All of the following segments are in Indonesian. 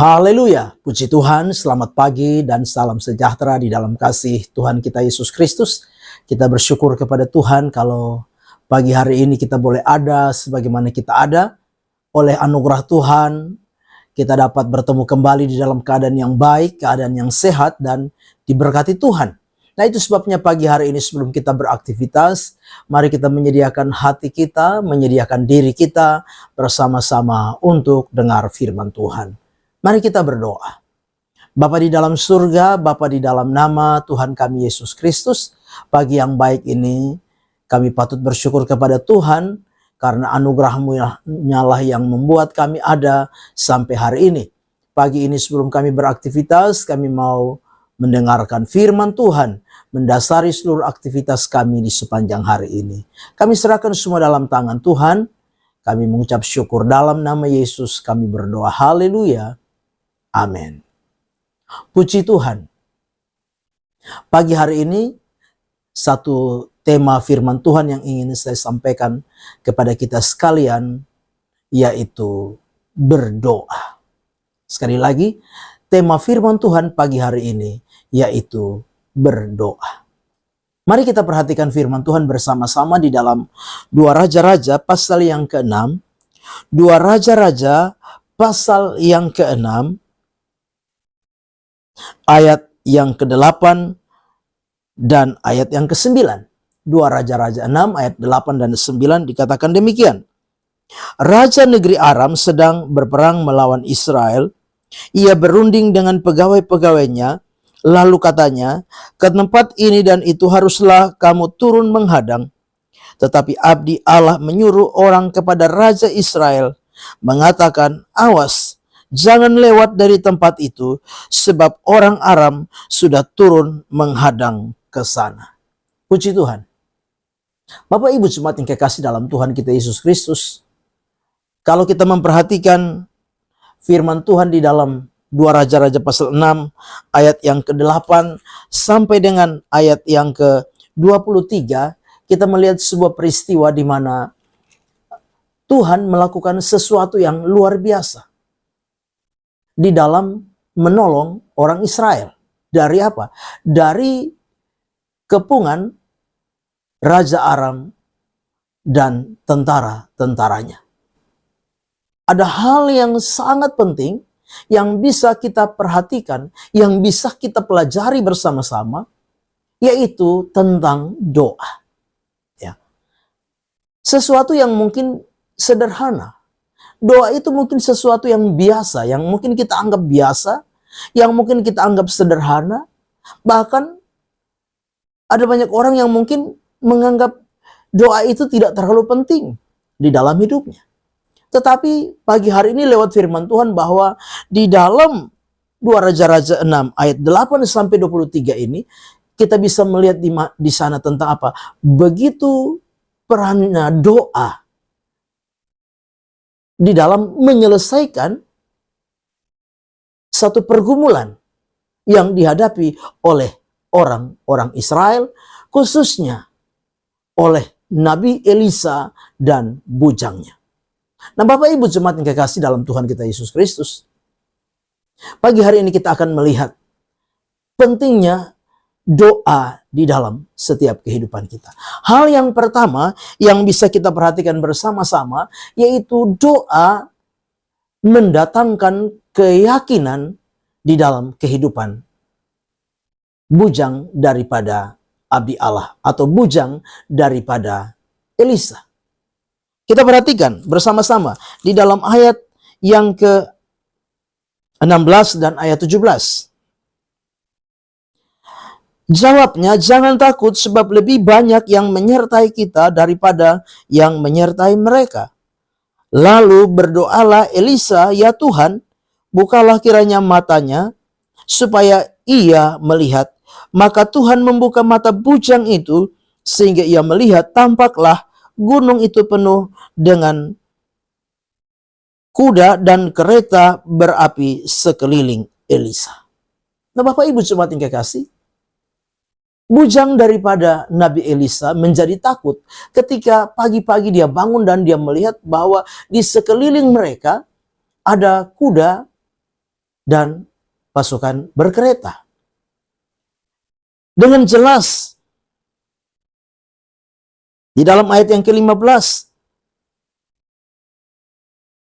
Haleluya, puji Tuhan, selamat pagi dan salam sejahtera di dalam kasih Tuhan kita Yesus Kristus. Kita bersyukur kepada Tuhan kalau pagi hari ini kita boleh ada sebagaimana kita ada. Oleh anugerah Tuhan, kita dapat bertemu kembali di dalam keadaan yang baik, keadaan yang sehat dan diberkati Tuhan. Nah, itu sebabnya pagi hari ini sebelum kita beraktivitas, mari kita menyediakan hati kita, menyediakan diri kita bersama-sama untuk dengar firman Tuhan. Mari kita berdoa. Bapa di dalam surga, Bapa di dalam nama Tuhan kami Yesus Kristus, pagi yang baik ini kami patut bersyukur kepada Tuhan karena anugerah-Mu lah yang membuat kami ada sampai hari ini. Pagi ini sebelum kami beraktivitas, kami mau mendengarkan firman Tuhan, mendasari seluruh aktivitas kami di sepanjang hari ini. Kami serahkan semua dalam tangan Tuhan. Kami mengucap syukur dalam nama Yesus, kami berdoa. Haleluya. Amin. Puji Tuhan. Pagi hari ini satu tema firman Tuhan yang ingin saya sampaikan kepada kita sekalian, yaitu berdoa. Sekali lagi, tema firman Tuhan pagi hari ini yaitu berdoa. Mari kita perhatikan firman Tuhan bersama-sama di dalam 2 Raja-Raja pasal yang ke-6. 2 Raja-Raja pasal yang ke-6 ayat yang ke-8 dan ayat yang ke-9. 2 Raja-Raja 6 ayat 8 dan 9 dikatakan demikian. Raja negeri Aram sedang berperang melawan Israel. Ia berunding dengan pegawai-pegawainya. Lalu katanya, ke tempat ini dan itu haruslah kamu turun menghadang. Tetapi abdi Allah menyuruh orang kepada Raja Israel, mengatakan, awas, jangan lewat dari tempat itu, sebab orang Aram sudah turun menghadang ke sana. Puji Tuhan. Bapak Ibu jemaat yang kekasih dalam Tuhan kita Yesus Kristus, kalau kita memperhatikan firman Tuhan di dalam 2 Raja-Raja pasal 6 ayat yang ke-8 sampai dengan ayat yang ke-23, kita melihat sebuah peristiwa di mana Tuhan melakukan sesuatu yang luar biasa di dalam menolong orang Israel. Dari apa? Dari kepungan Raja Aram dan tentara-tentaranya. Ada hal yang sangat penting yang bisa kita perhatikan, yang bisa kita pelajari bersama-sama, yaitu tentang doa. Ya. Sesuatu yang mungkin sederhana. Doa itu mungkin sesuatu yang biasa, yang mungkin kita anggap biasa, yang mungkin kita anggap sederhana. Bahkan ada banyak orang yang mungkin menganggap doa itu tidak terlalu penting di dalam hidupnya. Tetapi pagi hari ini lewat firman Tuhan bahwa di dalam 2 Raja-Raja 6 ayat 8 sampai 23 ini kita bisa melihat di sana tentang apa? Begitu perannya doa di dalam menyelesaikan satu pergumulan yang dihadapi oleh orang-orang Israel, khususnya oleh Nabi Elisa dan bujangnya. Nah, Bapak Ibu jemaat yang kekasih dalam Tuhan kita Yesus Kristus, pagi hari ini kita akan melihat pentingnya doa di dalam setiap kehidupan kita. Hal yang pertama yang bisa kita perhatikan bersama-sama, yaitu doa mendatangkan keyakinan di dalam kehidupan bujang daripada abdi Allah atau bujang daripada Elisa. Kita perhatikan bersama-sama di dalam ayat yang ke-16 dan ayat 17. Jawabnya, jangan takut sebab lebih banyak yang menyertai kita daripada yang menyertai mereka. Lalu berdoalah Elisa, ya Tuhan, bukalah kiranya matanya supaya ia melihat. Maka Tuhan membuka mata bujang itu sehingga ia melihat, tampaklah gunung itu penuh dengan kuda dan kereta berapi sekeliling Elisa. Nah, Bapak Ibu jemaat yang kekasih, bujang daripada Nabi Elisa menjadi takut ketika pagi-pagi dia bangun dan dia melihat bahwa di sekeliling mereka ada kuda dan pasukan berkereta. Dengan jelas di dalam ayat yang ke-15,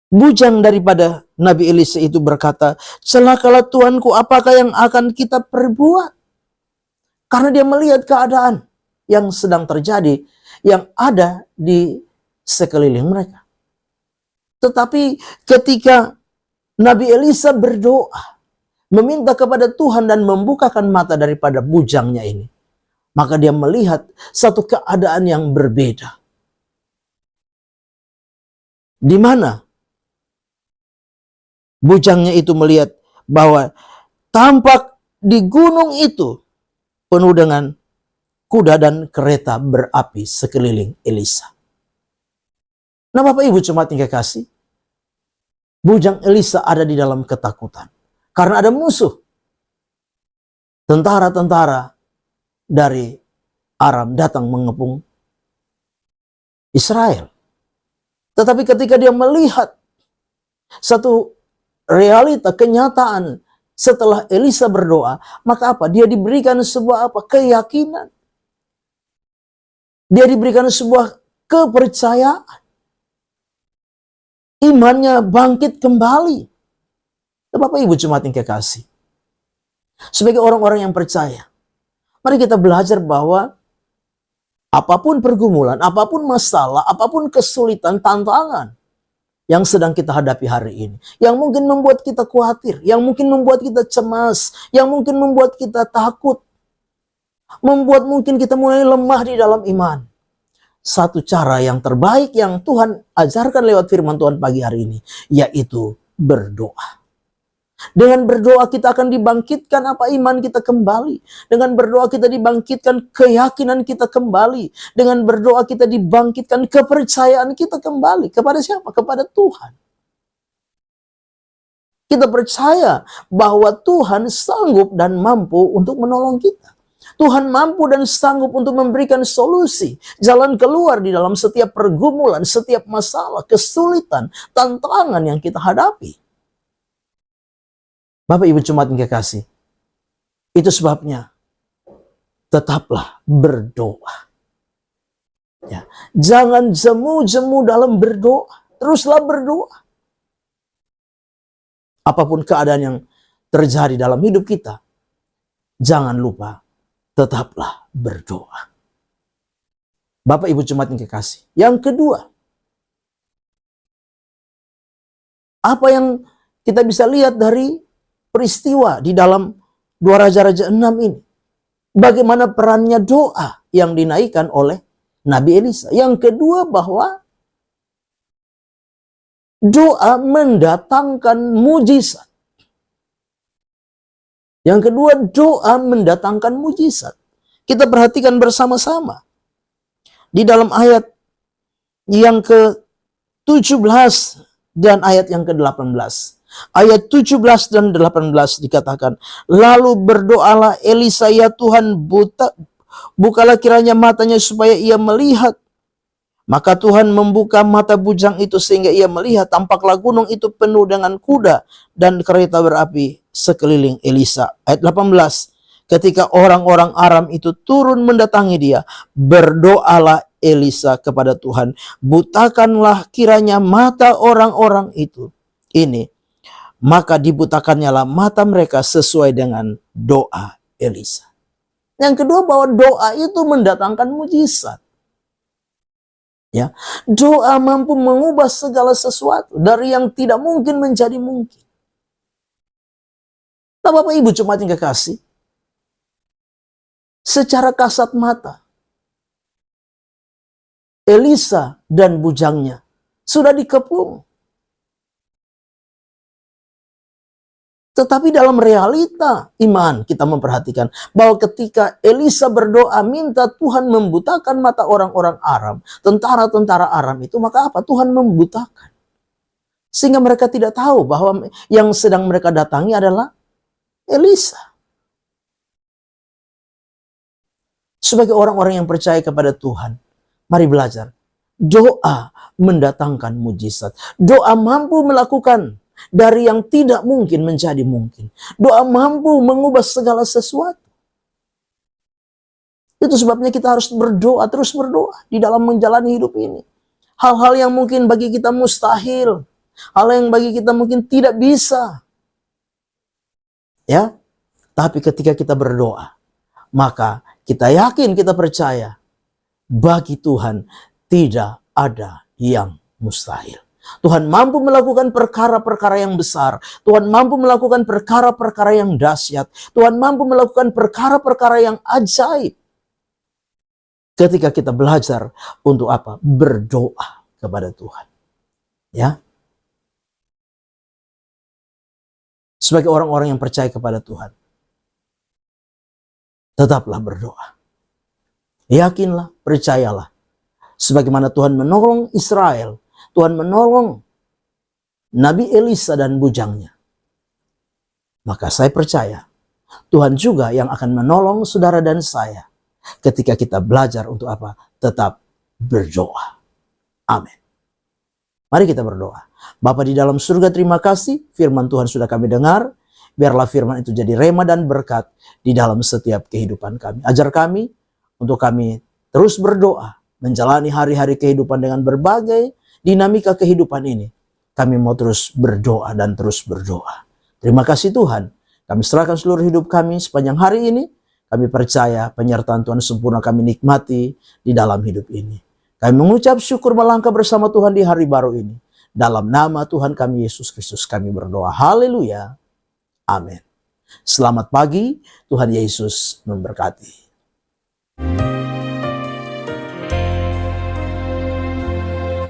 bujang daripada Nabi Elisa itu berkata, "Celakalah Tuanku, apakah yang akan kita perbuat?" Karena dia melihat keadaan yang sedang terjadi, yang ada di sekeliling mereka. Tetapi ketika Nabi Elisa berdoa, meminta kepada Tuhan dan membukakan mata daripada bujangnya ini, maka dia melihat satu keadaan yang berbeda. Di mana bujangnya itu melihat bahwa tampak di gunung itu penuh dengan kuda dan kereta berapi sekeliling Elisa. Nah, Bapak Ibu jemaat yang kekasih, bujang Elisa ada di dalam ketakutan. Karena ada musuh. Tentara-tentara dari Aram datang mengepung Israel. Tetapi ketika dia melihat satu realita, kenyataan setelah Elisa berdoa, maka apa? Dia diberikan sebuah apa? Keyakinan. Dia diberikan sebuah kepercayaan. Imannya bangkit kembali. Bapak Ibu jemaat yang kekasih, sebagai orang-orang yang percaya, mari kita belajar bahwa apapun pergumulan, apapun masalah, apapun kesulitan, tantangan yang sedang kita hadapi hari ini, yang mungkin membuat kita khawatir, yang mungkin membuat kita cemas, yang mungkin membuat kita takut, membuat mungkin kita mulai lemah di dalam iman. Satu cara yang terbaik yang Tuhan ajarkan lewat firman Tuhan pagi hari ini, yaitu berdoa. Dengan berdoa kita akan dibangkitkan apa? Iman kita kembali. Dengan berdoa kita dibangkitkan keyakinan kita kembali. Dengan berdoa kita dibangkitkan kepercayaan kita kembali. Kepada siapa? Kepada Tuhan. Kita percaya bahwa Tuhan sanggup dan mampu untuk menolong kita. Tuhan mampu dan sanggup untuk memberikan solusi, jalan keluar di dalam setiap pergumulan, setiap masalah, kesulitan, tantangan yang kita hadapi. Bapak Ibu jemaat yang kekasih, itu sebabnya tetaplah berdoa. Ya, jangan jemu-jemu dalam berdoa, teruslah berdoa. Apapun keadaan yang terjadi dalam hidup kita, jangan lupa tetaplah berdoa. Bapak Ibu jemaat yang kekasih, yang kedua, apa yang kita bisa lihat dari peristiwa di dalam 2 Raja-Raja 6 ini. Bagaimana perannya doa yang dinaikkan oleh Nabi Elisa. Yang kedua bahwa doa mendatangkan mujizat. Yang kedua doa mendatangkan mujizat. Kita perhatikan bersama-sama. Di dalam ayat yang ke-17 dan ayat yang ke-18. Ayat 17 dan 18 dikatakan, "Lalu berdoalah Elisa, ya Tuhan, bukalah kiranya matanya supaya ia melihat. Maka Tuhan membuka mata bujang itu sehingga ia melihat. Tampaklah gunung itu penuh dengan kuda dan kereta berapi sekeliling Elisa." Ayat 18, ketika orang-orang Aram itu turun mendatangi dia, berdoalah Elisa kepada Tuhan, "Butakanlah kiranya mata orang-orang itu ini." Maka dibutakannya lah mata mereka sesuai dengan doa Elisa. Yang kedua bahwa doa itu mendatangkan mujizat. Ya, doa mampu mengubah segala sesuatu dari yang tidak mungkin menjadi mungkin. Nah, Bapak Ibu jemaat yang kekasih, secara kasat mata Elisa dan bujangnya sudah dikepung. Tetapi dalam realita iman kita memperhatikan bahwa ketika Elisa berdoa minta Tuhan membutakan mata orang-orang Aram, tentara-tentara Aram itu, maka apa? Tuhan membutakan. Sehingga mereka tidak tahu bahwa yang sedang mereka datangi adalah Elisa. Sebagai orang-orang yang percaya kepada Tuhan, mari belajar. Doa mendatangkan mujizat. Doa mampu melakukan Dari yang tidak mungkin menjadi mungkin. Doa mampu mengubah segala sesuatu. Itu sebabnya kita harus berdoa, terus berdoa di dalam menjalani hidup ini. Hal-hal yang mungkin bagi kita mustahil, hal yang bagi kita mungkin tidak bisa. Ya, tapi ketika kita berdoa, maka kita yakin, kita percaya, bagi Tuhan tidak ada yang mustahil. Tuhan mampu melakukan perkara-perkara yang besar. Tuhan mampu melakukan perkara-perkara yang dahsyat. Tuhan mampu melakukan perkara-perkara yang ajaib. Ketika kita belajar untuk apa? Berdoa kepada Tuhan. Ya. Sebagai orang-orang yang percaya kepada Tuhan, tetaplah berdoa. Yakinlah, percayalah. Sebagaimana Tuhan menolong Israel, Tuhan menolong Nabi Elisa dan bujangnya. Maka saya percaya Tuhan juga yang akan menolong saudara dan saya ketika kita belajar untuk apa? Tetap berdoa. Amin. Mari kita berdoa. Bapa di dalam surga, terima kasih firman Tuhan sudah kami dengar. Biarlah firman itu jadi rema dan berkat di dalam setiap kehidupan kami. Ajar kami untuk kami terus berdoa, menjalani hari-hari kehidupan dengan berbagai dinamika kehidupan ini. Kami mau terus berdoa dan terus berdoa. Terima kasih Tuhan. Kami serahkan seluruh hidup kami sepanjang hari ini. Kami percaya penyertaan Tuhan sempurna kami nikmati di dalam hidup ini. Kami mengucap syukur melangkah bersama Tuhan di hari baru ini. Dalam nama Tuhan kami Yesus Kristus kami berdoa. Haleluya. Amin. Selamat pagi. Tuhan Yesus memberkati.